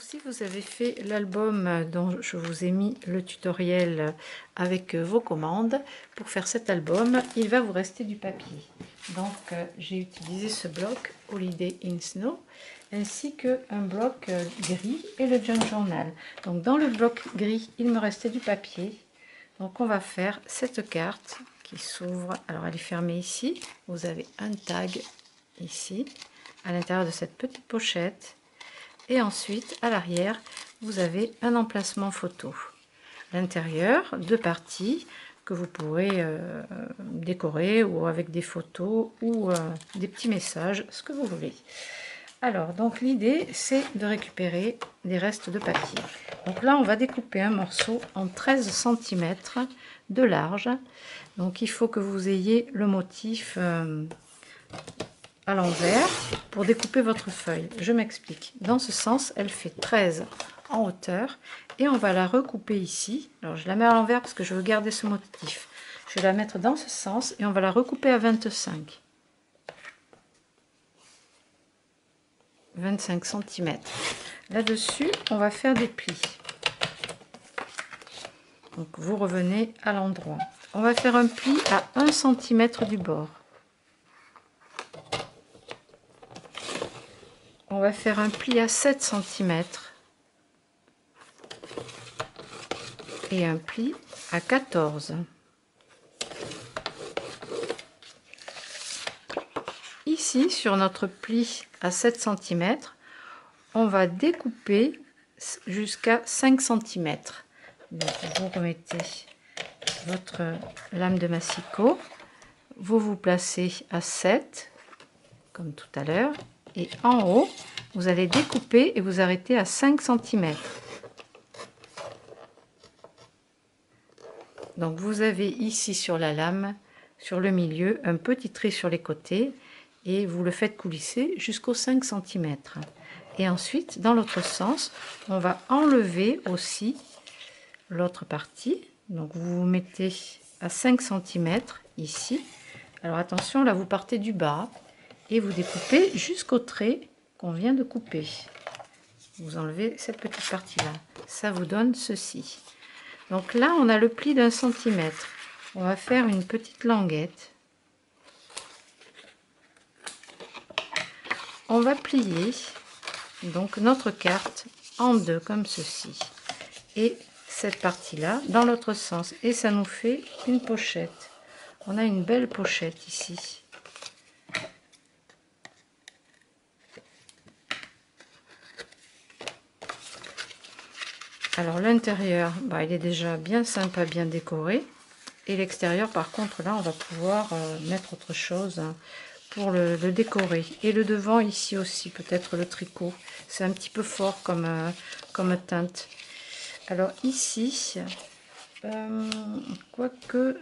si vous avez fait l'album dont je vous ai mis le tutoriel avec vos commandes, pour faire cet album, il va vous rester du papier. Donc j'ai utilisé ce bloc Holiday in Snow, ainsi qu'un bloc gris et le Junk Journal. Donc dans le bloc gris, il me restait du papier. Donc on va faire cette carte qui s'ouvre. Alors elle est fermée ici. Vous avez un tag ici, à l'intérieur de cette petite pochette. Et ensuite, à l'arrière, vous avez un emplacement photo. L'intérieur, deux parties que vous pourrez décorer ou avec des photos ou des petits messages, ce que vous voulez. Alors, donc l'idée, c'est de récupérer des restes de papier. Donc là, on va découper un morceau en 13 cm de large. Donc il faut que vous ayez le motif à l'envers pour découper votre feuille. Je m'explique. Dans ce sens, elle fait 13 en hauteur et on va la recouper ici. Alors je la mets à l'envers parce que je veux garder ce motif. Je vais la mettre dans ce sens et on va la recouper à 25 cm. Là-dessus, on va faire des plis. Donc vous revenez à l'endroit. On va faire un pli à 1 cm du bord. On va faire un pli à 7 cm et un pli à 14. Ici, sur notre pli à 7 cm, on va découper jusqu'à 5 cm. Donc vous remettez votre lame de massicot, vous vous placez à 7, comme tout à l'heure, et en haut, vous allez découper et vous arrêtez à 5 cm. Donc vous avez ici sur la lame, sur le milieu, un petit trait sur les côtés et vous le faites coulisser jusqu'aux 5 cm. Et ensuite, dans l'autre sens, on va enlever aussi l'autre partie. Donc vous vous mettez à 5 cm ici. Alors attention, là vous partez du bas et vous découpez jusqu'au trait qu'on vient de couper. Vous enlevez cette petite partie-là. Ça vous donne ceci. Donc là, on a le pli d'1 cm. On va faire une petite languette. On va plier donc notre carte en deux comme ceci. Et cette partie-là dans l'autre sens. Et ça nous fait une pochette. On a une belle pochette ici. Alors l'intérieur, il est déjà bien sympa, bien décoré. Et l'extérieur, par contre, là, on va pouvoir mettre autre chose pour le décorer. Et le devant, ici aussi, peut-être le tricot. C'est un petit peu fort comme teinte. Alors ici, quoique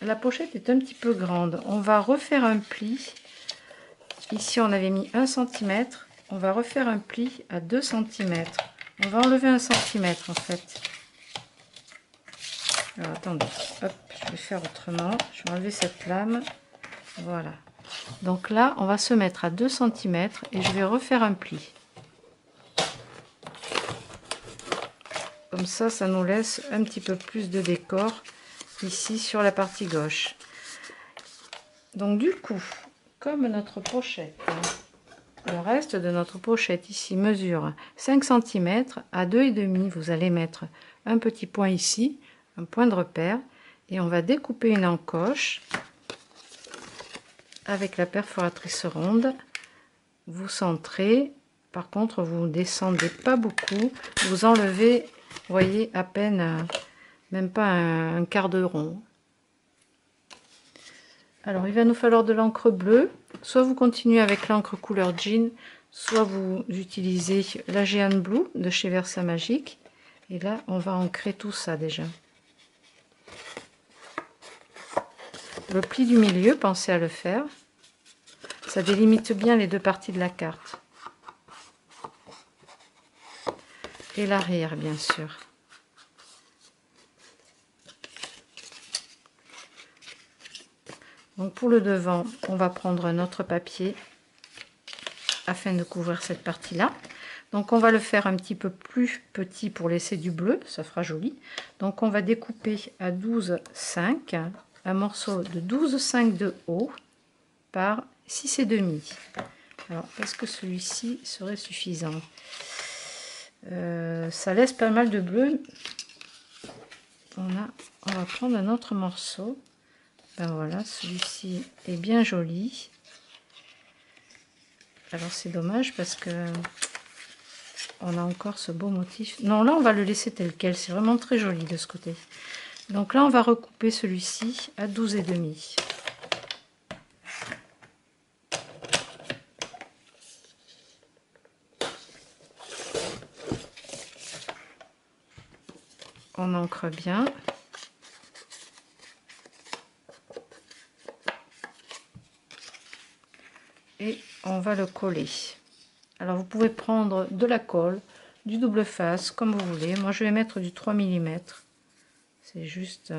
la pochette est un petit peu grande, on va refaire un pli. Ici, on avait mis 1 cm. On va refaire un pli à 2 cm. On va enlever 1 cm en fait. Alors attendez, hop, je vais faire autrement. Je vais enlever cette lame. Voilà. Donc là, on va se mettre à 2 cm et je vais refaire un pli. Comme ça, ça nous laisse un petit peu plus de décor ici sur la partie gauche. Donc du coup, comme notre pochette, le reste de notre pochette ici mesure 5 cm, à 2,5 vous allez mettre un petit point ici, un point de repère, et on va découper une encoche avec la perforatrice ronde. Vous centrez, par contre vous ne descendez pas beaucoup, vous enlevez, voyez, à peine, même pas un quart de rond. Alors il va nous falloir de l'encre bleue, soit vous continuez avec l'encre couleur jean, soit vous utilisez la Giant Blue de chez Versamagic. Et là on va ancrer tout ça déjà. Le pli du milieu, pensez à le faire. Ça délimite bien les deux parties de la carte. Et l'arrière, bien sûr. Donc pour le devant, on va prendre notre papier afin de couvrir cette partie-là. Donc on va le faire un petit peu plus petit pour laisser du bleu, ça fera joli. Donc on va découper à 12,5, un morceau de 12,5 de haut par 6,5. Alors est-ce que celui-ci serait suffisant? Ça laisse pas mal de bleu. On va prendre un autre morceau. Ben voilà, celui-ci est bien joli. Alors c'est dommage parce que on a encore ce beau motif. Non, là on va le laisser tel quel, c'est vraiment très joli de ce côté. Donc là on va recouper celui-ci à 12,5. On ancre bien. Et on va le coller. Alors vous pouvez prendre de la colle, du double face, comme vous voulez. Moi je vais mettre du 3 mm. C'est juste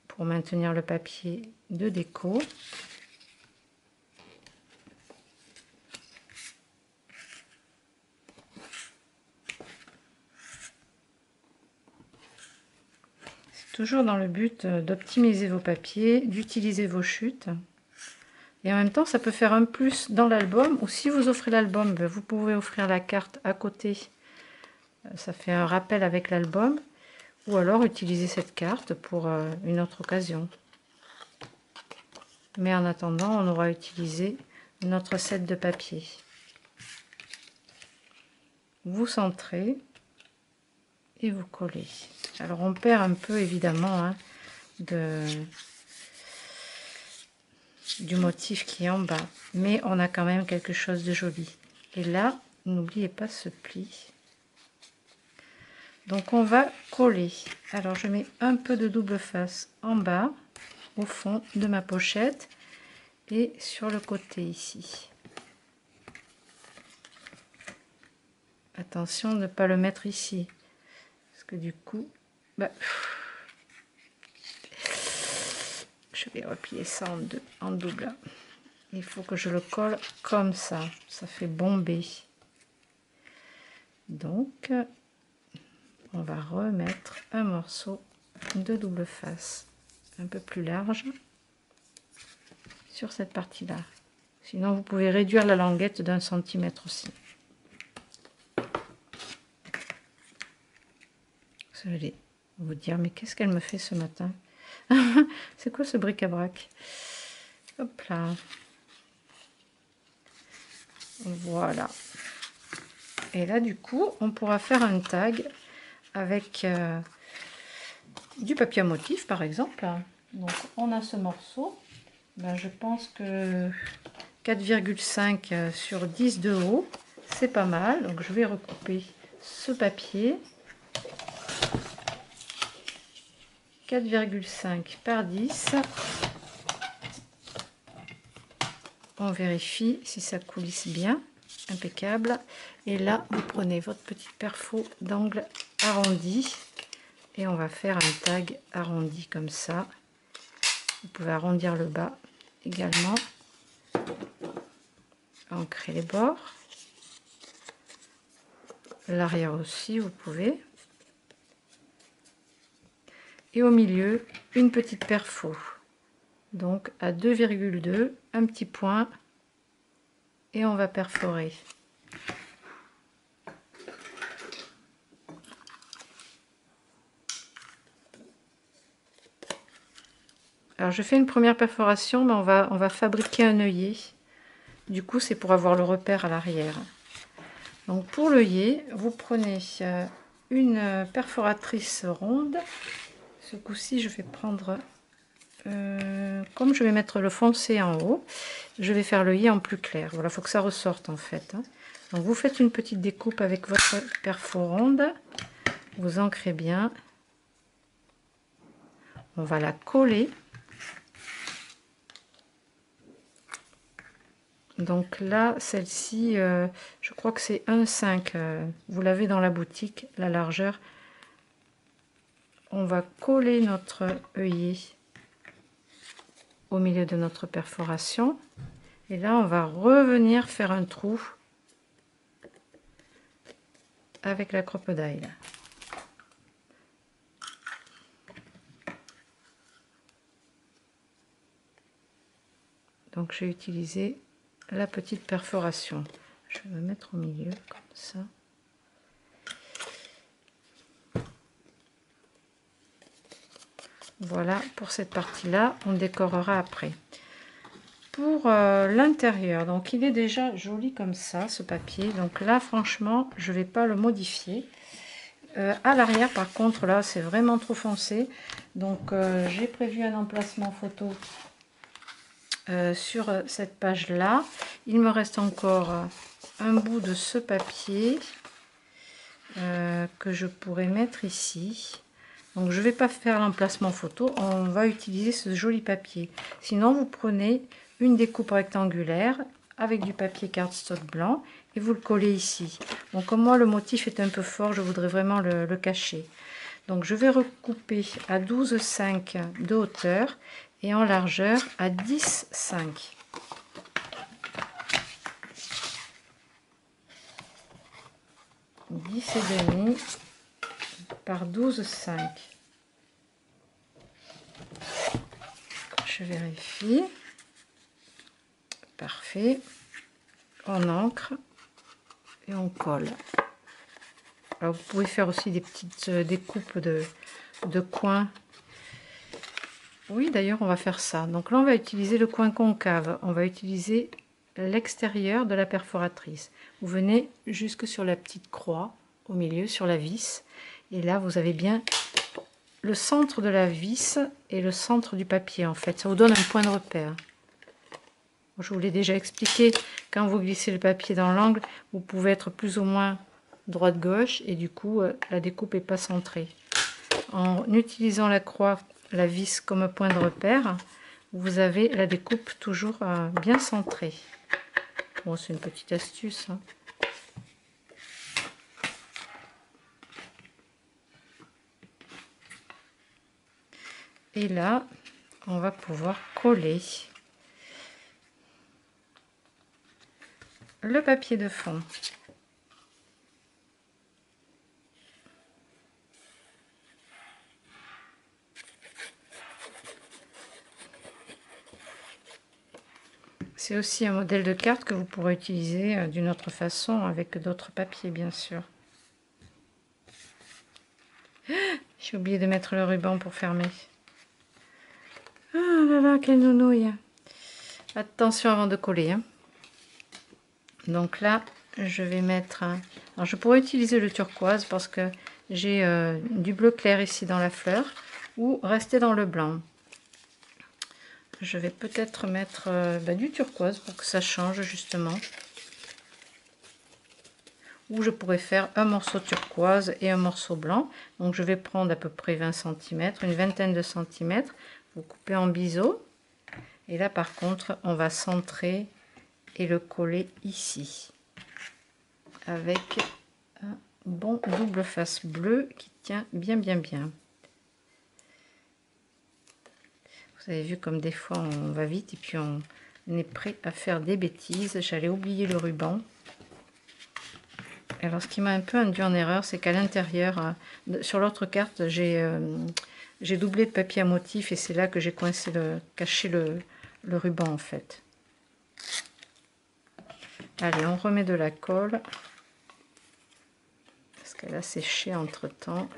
pour maintenir le papier de déco. C'est toujours dans le but d'optimiser vos papiers, d'utiliser vos chutes. Et en même temps, ça peut faire un plus dans l'album, ou si vous offrez l'album, vous pouvez offrir la carte à côté. Ça fait un rappel avec l'album, ou alors utiliser cette carte pour une autre occasion. Mais en attendant, on aura utilisé notre set de papier. Vous centrez et vous collez. Alors on perd un peu évidemment hein, du motif qui est en bas, mais on a quand même quelque chose de joli. Et là, n'oubliez pas ce pli. Donc on va coller. Alors je mets un peu de double face en bas, au fond de ma pochette et sur le côté ici. Attention de ne pas le mettre ici, parce que du coup, je vais replier ça en double. Il faut que je le colle comme ça fait bomber. Donc on va remettre un morceau de double face un peu plus large sur cette partie là. Sinon vous pouvez réduire la languette d'1 centimètre aussi. Vous allez vous dire mais qu'est-ce qu'elle me fait ce matin? C'est quoi ce bric-à-brac? Hop là. Voilà. Et là du coup on pourra faire un tag avec du papier à motif par exemple. Donc on a ce morceau, je pense que 4,5 sur 10 de haut, c'est pas mal. Donc je vais recouper ce papier. 4,5 par 10. On vérifie si ça coulisse bien, impeccable. Et là vous prenez votre petite perfo d'angle arrondi et on va faire un tag arrondi comme ça. Vous pouvez arrondir le bas également, ancrer les bords, l'arrière aussi vous pouvez, et au milieu une petite perfo, donc à 2,2, un petit point, et on va perforer. Alors je fais une première perforation, mais on va fabriquer un œillet. Du coup c'est pour avoir le repère à l'arrière. Donc pour l'œillet, vous prenez une perforatrice ronde. Ce coup-ci je vais prendre, comme je vais mettre le foncé en haut, je vais faire l'œillet en plus clair. Voilà, il faut que ça ressorte en fait. Donc vous faites une petite découpe avec votre perfo ronde, vous ancrez bien. On va la coller. Donc là, celle-ci, je crois que c'est 1,5. Vous l'avez dans la boutique, la largeur. On va coller notre œillet au milieu de notre perforation. Et là, on va revenir faire un trou avec la crocodile. Donc j'ai utilisé la petite perforation. Je vais me mettre au milieu comme ça. Voilà pour cette partie là, on décorera après. Pour l'intérieur, donc il est déjà joli comme ça ce papier, donc là franchement je vais pas le modifier. À l'arrière par contre là c'est vraiment trop foncé, donc j'ai prévu un emplacement photo sur cette page là. Il me reste encore un bout de ce papier que je pourrais mettre ici. Donc je vais pas faire l'emplacement photo, on va utiliser ce joli papier. Sinon vous prenez une découpe rectangulaire avec du papier cardstock blanc et vous le collez ici. Donc comme moi le motif est un peu fort, je voudrais vraiment le cacher. Donc je vais recouper à 12,5 de hauteur et en largeur à 10,5. « 10,5 par 12,5. Je vérifie. Parfait. On encre et on colle. Alors vous pouvez faire aussi des petites découpes de coins. Oui, d'ailleurs, on va faire ça. Donc là, on va utiliser le coin concave. On va utiliser l'extérieur de la perforatrice. Vous venez jusque sur la petite croix au milieu, sur la vis. Et là, vous avez bien le centre de la vis et le centre du papier, en fait. Ça vous donne un point de repère. Je vous l'ai déjà expliqué. Quand vous glissez le papier dans l'angle, vous pouvez être plus ou moins droite-gauche. Et du coup, la découpe n'est pas centrée. En utilisant la croix, la vis comme point de repère, vous avez la découpe toujours bien centrée. Bon, c'est une petite astuce, hein. Et là, on va pouvoir coller le papier de fond. C'est aussi un modèle de carte que vous pourrez utiliser d'une autre façon avec d'autres papiers, bien sûr. J'ai oublié de mettre le ruban pour fermer. Ah là là, quelle nounouille! Attention avant de coller, hein. Donc là, je vais mettre... Alors je pourrais utiliser le turquoise parce que j'ai du bleu clair ici dans la fleur, ou rester dans le blanc. Je vais peut-être mettre du turquoise pour que ça change justement. Ou je pourrais faire un morceau turquoise et un morceau blanc. Donc je vais prendre à peu près 20 cm, une vingtaine de centimètres. Vous coupez en biseau. Et là par contre, on va centrer et le coller ici. Avec un bon double face bleu qui tient bien bien bien. Vous avez vu comme des fois on va vite et puis on est prêt à faire des bêtises. J'allais oublier le ruban. Alors ce qui m'a un peu induit en erreur, c'est qu'à l'intérieur, sur l'autre carte, j'ai doublé de papier à motif et c'est là que j'ai caché le ruban en fait. Allez, on remet de la colle parce qu'elle a séché entre temps.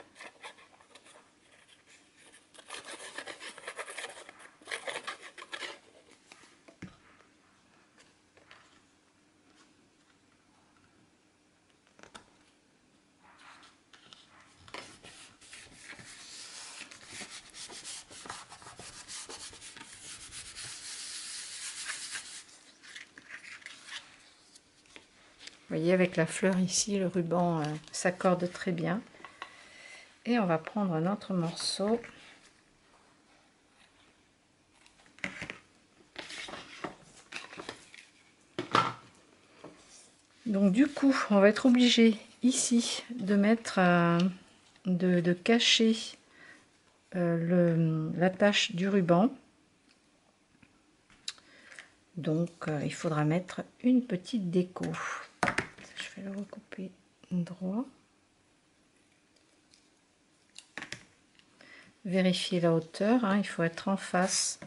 Vous voyez, avec la fleur ici, le ruban s'accorde très bien. Et on va prendre un autre morceau. Donc du coup, on va être obligé ici de mettre, de cacher l'attache du ruban. Donc il faudra mettre une petite déco. Je vais le recouper droit. vérifier la hauteur, hein, il faut être en face.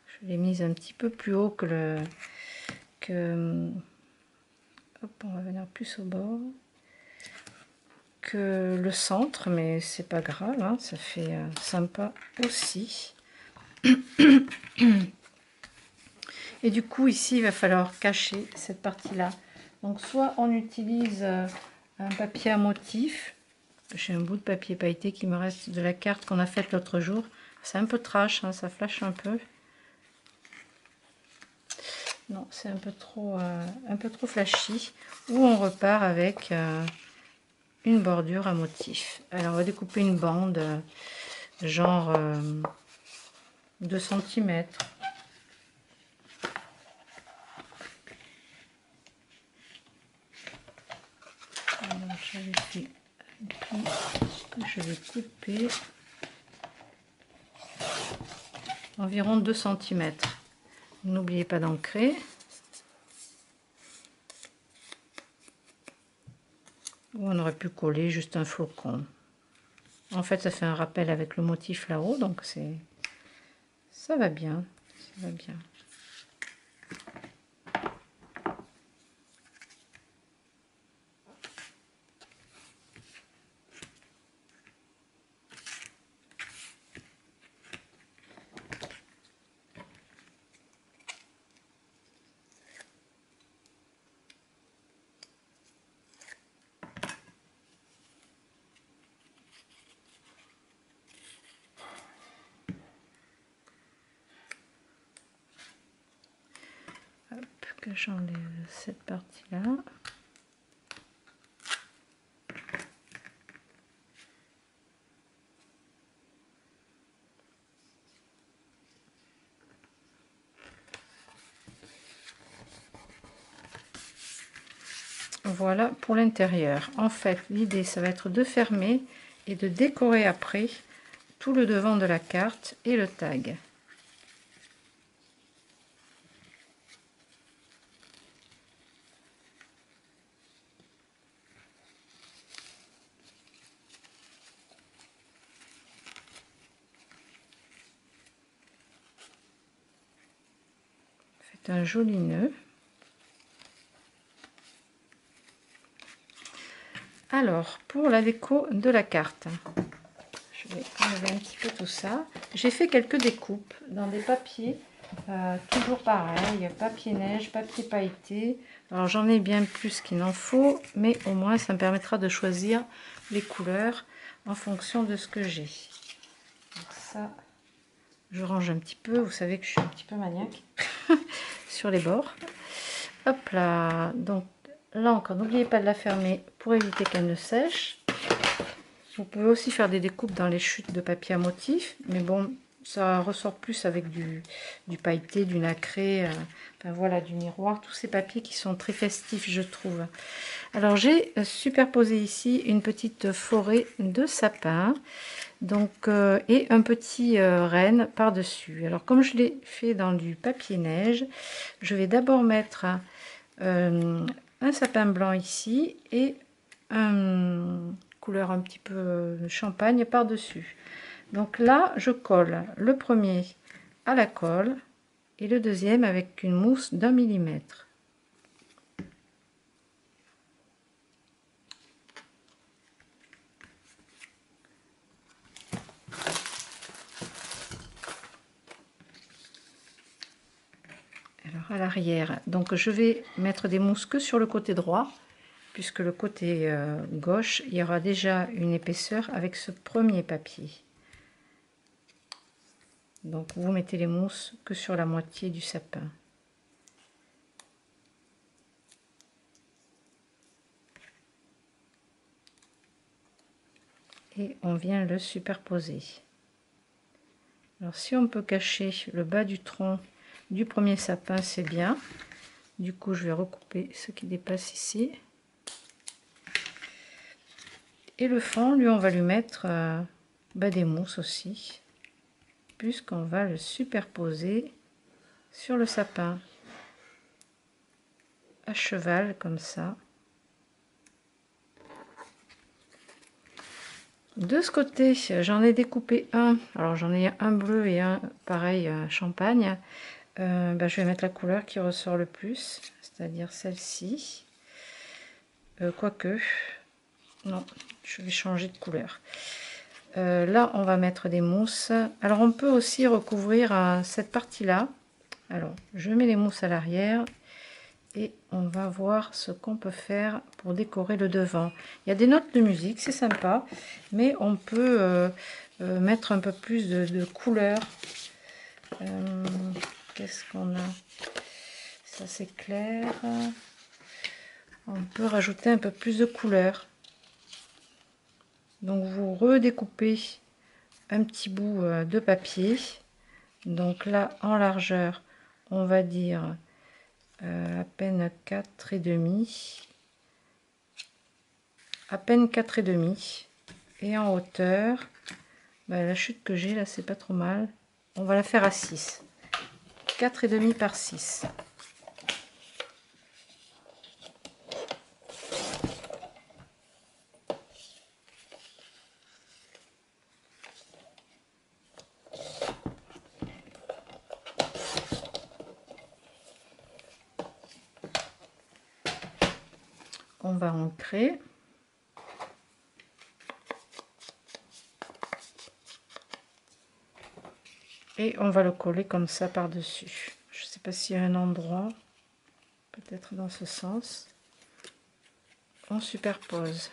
Je l'ai mise un petit peu plus haut que le... hop, on va venir plus au bord. Que le centre, mais c'est pas grave, hein, ça fait sympa aussi. Et du coup, ici, il va falloir cacher cette partie-là. Donc, soit on utilise un papier à motif. J'ai un bout de papier pailleté qui me reste de la carte qu'on a faite l'autre jour. C'est un peu trash, hein, ça flash un peu. Non, c'est un peu trop flashy. Ou on repart avec une bordure à motif. Alors, on va découper une bande, genre 2 cm. Je vais couper environ 2 cm. N'oubliez pas d'ancrer. Ou on aurait pu coller juste un flocon. En fait, ça fait un rappel avec le motif là-haut, donc ça va bien. Ça va bien. Que j'enlève cette partie-là. Voilà pour l'intérieur. En fait, l'idée, ça va être de fermer et de décorer après tout le devant de la carte et le tag. Faites un joli nœud. Alors, pour la déco de la carte, je vais enlever un petit peu tout ça. J'ai fait quelques découpes dans des papiers, toujours pareil, papier neige, papier pailleté. Alors j'en ai bien plus qu'il n'en faut, mais au moins ça me permettra de choisir les couleurs en fonction de ce que j'ai. Donc ça, je range un petit peu, vous savez que je suis un petit peu maniaque sur les bords. Hop là, donc l'encre, n'oubliez pas de la fermer pour éviter qu'elle ne sèche. Vous pouvez aussi faire des découpes dans les chutes de papier à motif, mais bon, ça ressort plus avec du pailleté, du nacré, enfin voilà, du miroir, tous ces papiers qui sont très festifs, je trouve. Alors j'ai superposé ici une petite forêt de sapins, donc et un petit renne par dessus. Alors comme je l'ai fait dans du papier neige, je vais d'abord mettre un sapin blanc ici et un couleur un petit peu champagne par dessus. Donc là je colle le premier à la colle et le deuxième avec une mousse d'1 millimètre. Alors à l'arrière, donc je vais mettre des mousses que sur le côté droit, puisque le côté gauche, il y aura déjà une épaisseur avec ce premier papier. Donc vous mettez les mousses que sur la moitié du sapin. Et on vient le superposer. Alors si on peut cacher le bas du tronc du premier sapin, c'est bien. Du coup, je vais recouper ce qui dépasse ici. Et le fond, lui, on va lui mettre des mousses aussi, puisqu'on va le superposer sur le sapin à cheval comme ça. De ce côté, j'en ai découpé un. Alors j'en ai un bleu et un pareil champagne. Je vais mettre la couleur qui ressort le plus, c'est-à-dire celle-ci. Quoique, non, je vais changer de couleur. Là, on va mettre des mousses. Alors on peut aussi recouvrir cette partie-là. Alors, je mets les mousses à l'arrière. Et on va voir ce qu'on peut faire pour décorer le devant. Il y a des notes de musique, c'est sympa, mais on peut mettre un peu plus de couleurs. Qu'est-ce qu'on a? Ça c'est clair. On peut rajouter un peu plus de couleurs. Donc vous redécoupez un petit bout de papier. Donc là, en largeur, on va dire à peine 4,5. À peine 4,5. Et en hauteur, la chute que j'ai là, c'est pas trop mal. On va la faire à 6. 4,5 par 6. On va ancrer. Et on va le coller comme ça par-dessus. Je sais pas s'il y a un endroit, peut-être dans ce sens. On superpose.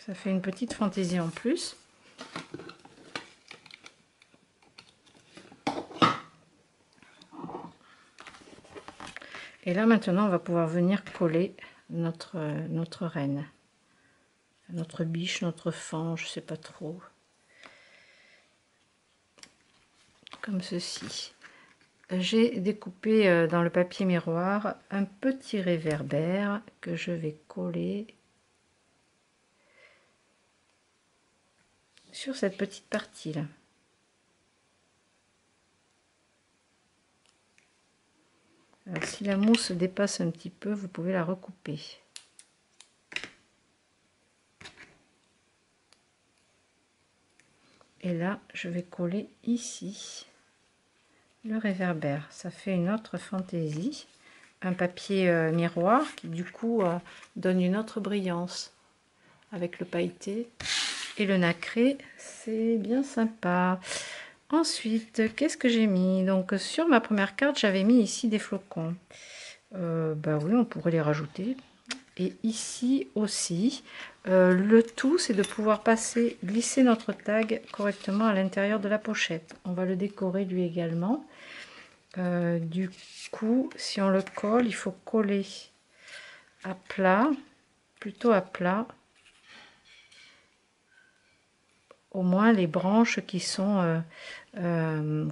Ça fait une petite fantaisie en plus. Et là maintenant on va pouvoir venir coller notre reine. Notre biche, notre fan, je sais pas trop. Comme ceci. J'ai découpé dans le papier miroir un petit réverbère que je vais coller sur cette petite partie là. Alors, si la mousse dépasse un petit peu, vous pouvez la recouper. Et là, je vais coller ici le réverbère. Ça fait une autre fantaisie. Un papier miroir qui du coup donne une autre brillance avec le pailleté et le nacré. C'est bien sympa. Ensuite, qu'est-ce que j'ai mis? Donc sur ma première carte, j'avais mis ici des flocons. Oui, on pourrait les rajouter. Et ici aussi, le tout c'est de pouvoir glisser notre tag correctement à l'intérieur de la pochette. On va le décorer lui également. Du coup, si on le colle, il faut coller à plat, plutôt à plat, au moins les branches qui sont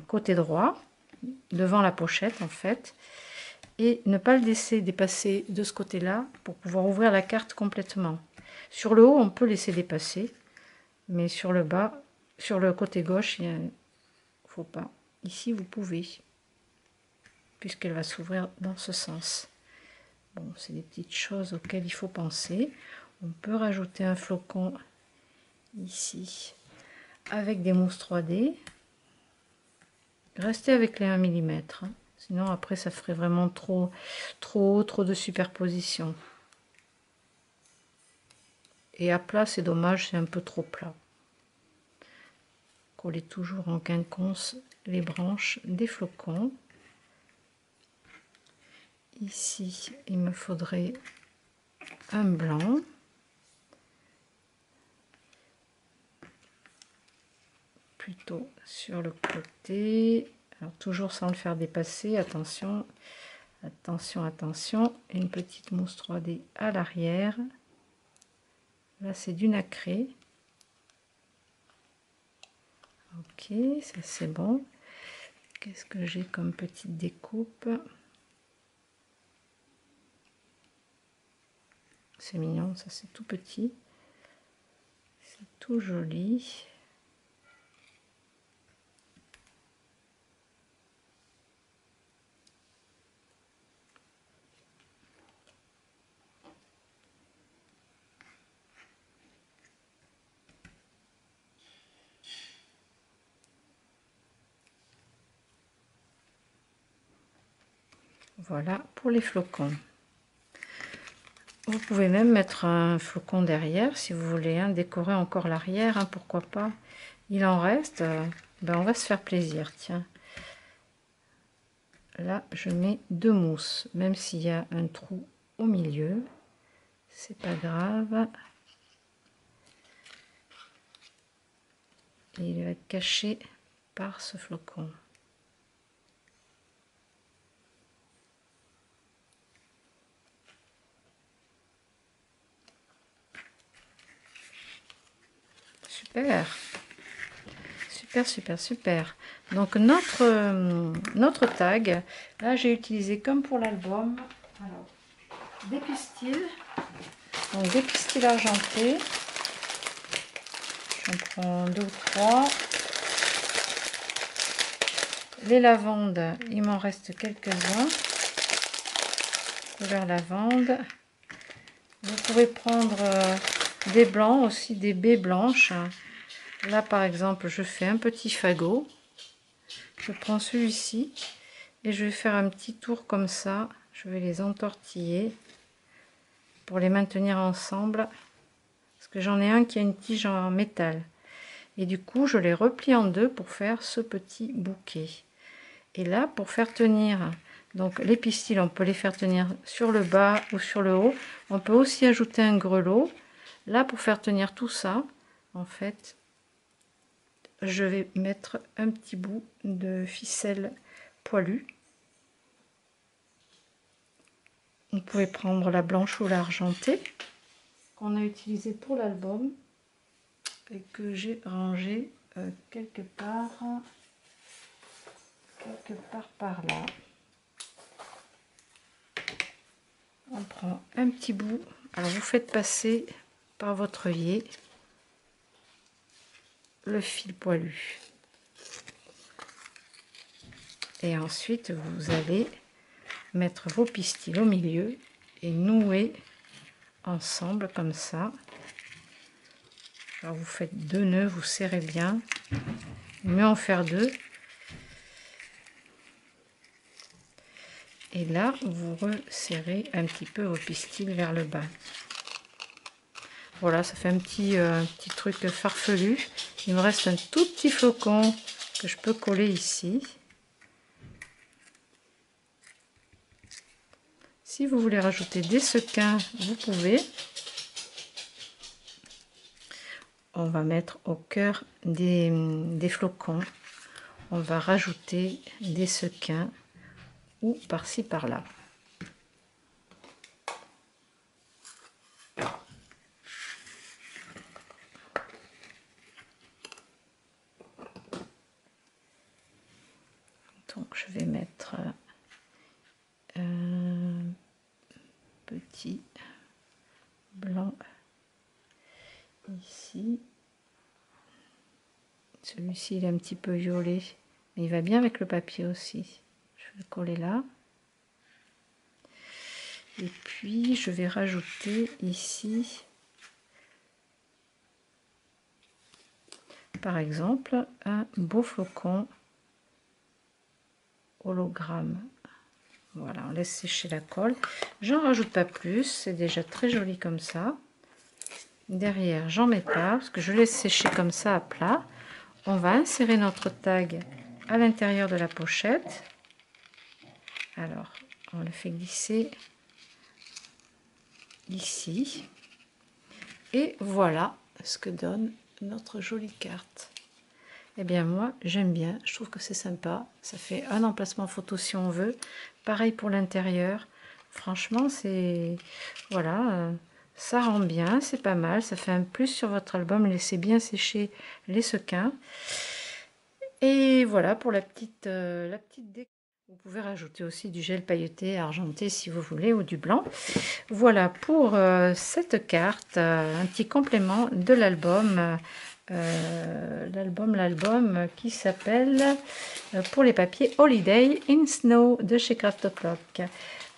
côté droit, devant la pochette en fait. Et ne pas le laisser dépasser de ce côté-là pour pouvoir ouvrir la carte complètement. Sur le haut, on peut laisser dépasser, mais sur le bas, sur le côté gauche, il ne faut pas. Ici, vous pouvez, puisqu'elle va s'ouvrir dans ce sens. Bon, c'est des petites choses auxquelles il faut penser. On peut rajouter un flocon ici avec des mousses 3D. Restez avec les 1 mm. Sinon, après, ça ferait vraiment trop de superposition. Et à plat, c'est dommage, c'est un peu trop plat. Collez toujours en quinconce les branches des flocons. Ici, il me faudrait un blanc. Plutôt sur le côté. Alors, toujours sans le faire dépasser. Attention, attention, attention. Une petite mousse 3D à l'arrière. Là, c'est du nacré. Ok, ça c'est bon. Qu'est-ce que j'ai comme petite découpe? C'est mignon, ça c'est tout petit. C'est tout joli. Voilà pour les flocons. Vous pouvez même mettre un flocon derrière si vous voulez, hein, décorer encore l'arrière, hein, pourquoi pas. Il en reste, ben on va se faire plaisir, tiens. Là, je mets 2 mousses, même s'il y a un trou au milieu, c'est pas grave. Et il va être caché par ce flocon. Super, super, super, super. Donc notre tag, là j'ai utilisé comme pour l'album, alors des pistils, donc des pistils argentés. J'en prends 2 ou 3. Les lavandes, il m'en reste quelques-uns. Couleur lavande. Vous pouvez prendre des blancs aussi, des baies blanches. Là par exemple, je fais un petit fagot. Je prends celui-ci et je vais faire un petit tour comme ça. Je vais les entortiller pour les maintenir ensemble. Parce que j'en ai un qui a une tige en métal. Et du coup, je les replie en deux pour faire ce petit bouquet. Et là, pour faire tenir, donc les pistils, on peut les faire tenir sur le bas ou sur le haut. On peut aussi ajouter un grelot. Là, pour faire tenir tout ça, en fait, je vais mettre un petit bout de ficelle poilue. Vous pouvez prendre la blanche ou l'argentée qu'on a utilisée pour l'album et que j'ai rangé quelque part par là. On prend un petit bout, alors vous faites passer par votre œillet le fil poilu et ensuite vous allez mettre vos pistils au milieu et nouer ensemble comme ça. Alors vous faites 2 nœuds, vous serrez bien, mieux en faire 2. Et là, vous resserrez un petit peu vos pistils vers le bas. Voilà, ça fait un petit truc farfelu. Il me reste un tout petit flocon que je peux coller ici. Si vous voulez rajouter des sequins, vous pouvez. On va mettre au cœur des flocons. On va rajouter des sequins ou par-ci par-là. Donc je vais mettre un petit blanc ici. Celui-ci il est un petit peu violet, mais il va bien avec le papier aussi. Je vais le coller là. Et puis je vais rajouter ici, par exemple, un beau flocon hologramme. Voilà, on laisse sécher la colle. J'en rajoute pas plus, c'est déjà très joli comme ça. Derrière, j'en mets pas, parce que je laisse sécher comme ça à plat. On va insérer notre tag à l'intérieur de la pochette. Alors, on le fait glisser ici. Et voilà ce que donne notre jolie carte. Eh bien moi j'aime bien, je trouve que c'est sympa, ça fait un emplacement photo si on veut, pareil pour l'intérieur, franchement c'est, voilà, ça rend bien, c'est pas mal, ça fait un plus sur votre album, laissez bien sécher les sequins. Et voilà pour la petite déco. Vous pouvez rajouter aussi du gel pailleté argenté si vous voulez, ou du blanc. Voilà pour cette carte, un petit complément de l'album. L'album qui s'appelle pour les papiers Holiday in Snow de chez Craftoplock.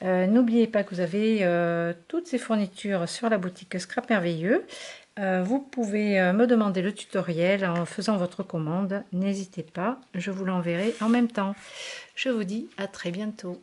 N'oubliez pas que vous avez toutes ces fournitures sur la boutique Scrap Merveilleux. Vous pouvez me demander le tutoriel en faisant votre commande. N'hésitez pas, je vous l'enverrai en même temps. Je vous dis à très bientôt.